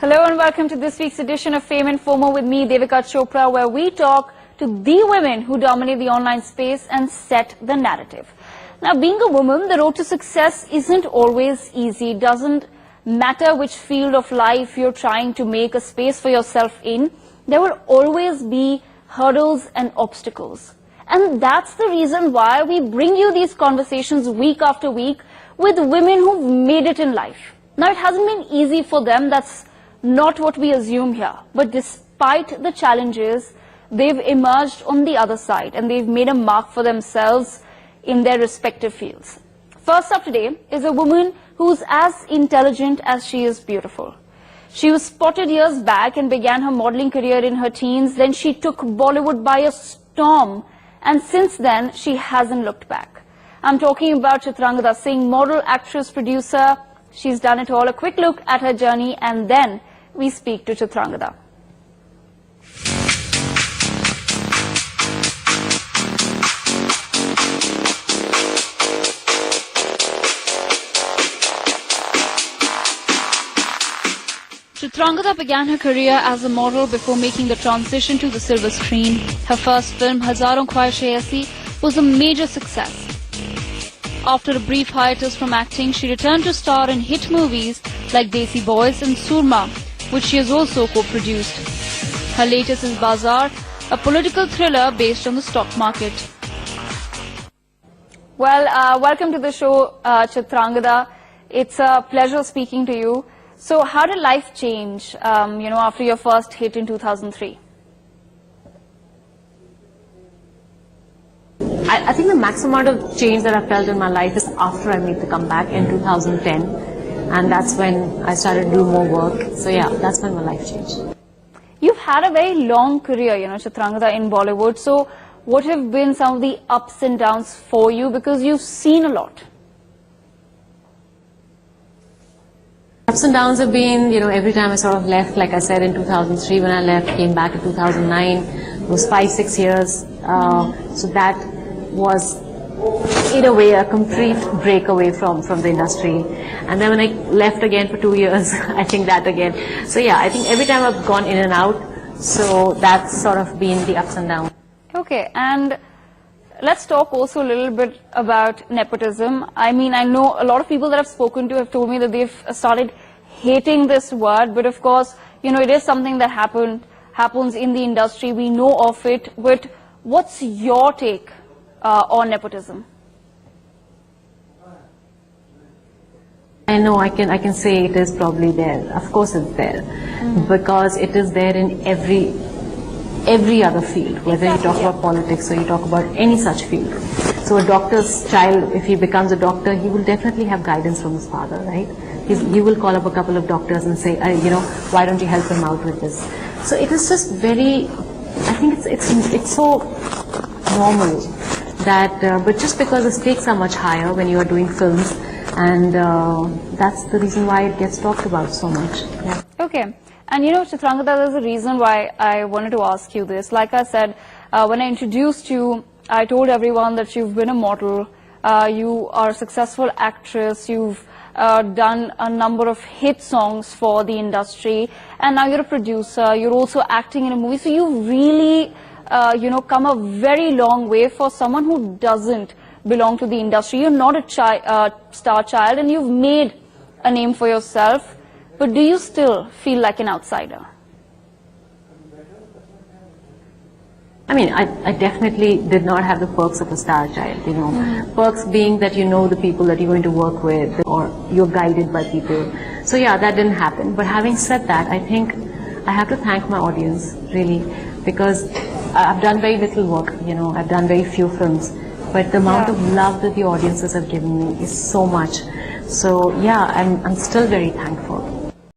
Hello and welcome to this week's edition of Fame and FOMO with me, Devika Chopra, where we talk to the women who dominate the online space and set the narrative. Now, being a woman, the road to success isn't always easy. It doesn't matter which field of life you're trying to make a space for yourself in. There will always be hurdles and obstacles. And that's the reason why we bring you these conversations week after week with women who've made it in life. Now, it hasn't been easy for them. That's not what we assume here. But despite the challenges, they've emerged on the other side and they've made a mark for themselves in their respective fields. First up today is a woman who's as intelligent as she is beautiful. She was spotted years back and began her modeling career in her teens. Then she took Bollywood by a storm, and since then she hasn't looked back. I'm talking about Chitrangada Singh, model, actress, producer. She's done it all. A quick look at her journey and then we speak to Chitrangada. Chitrangada began her career as a model before making the transition to the silver screen. Her first film, Hazaron Khwaishein Aisi, was a major success. After a brief hiatus from acting, she returned to star in hit movies like Desi Boys and Surma, which she has also co-produced. Her latest is Bazaar, a political thriller based on the stock market. Well, welcome to the show, Chitrangada. It's a pleasure speaking to you. So how did life change, after your first hit in 2003? I think the maximum amount of change that I felt in my life is after I made the comeback in 2010. And that's when I started to do more work. So yeah, that's when my life changed. You've had a very long career, Chitrangada, in Bollywood. So what have been some of the ups and downs for you? Because you've seen a lot. Ups and downs have been, every time I sort of left, like I said, in 2003 when I left, came back in 2009. It was 5-6 years. So that was, in a way, a complete breakaway from the industry. And then when I left again for 2 years, I think that again. So yeah, I think every time I've gone in and out, so that's sort of been the ups and downs. Okay, and let's talk also a little bit about nepotism. I mean, I know a lot of people that I've spoken to have told me that they've started hating this word, but of course, it is something that happens in the industry. We know of it, but what's your take on nepotism? I know I can say it is probably there. Of course it's there, because it is there in every other field, whether you talk about politics or you talk about any such field. So a doctor's child, if he becomes a doctor, he will definitely have guidance from his father, right? He will call up a couple of doctors and say, why don't you help him out with this? So it is just very, I think it's so normal that, but just because the stakes are much higher when you are doing films, and that's the reason why it gets talked about so much. Yeah. Okay. And Chitrangada, there's a reason why I wanted to ask you this. Like I said, when I introduced you, I told everyone that you've been a model, you are a successful actress, you've done a number of hit songs for the industry, and now you're a producer, you're also acting in a movie. So you've really, come a very long way for someone who doesn't belong to the industry. You're not a star child, and you've made a name for yourself. But do you still feel like an outsider? I mean, I definitely did not have the perks of a star child, Perks being that you know the people that you're going to work with, or you're guided by people. So yeah, that didn't happen. But having said that, I think I have to thank my audience, really, because I've done very little work, I've done very few films. But the amount of love that the audiences have given me is so much. So yeah, I'm still very thankful.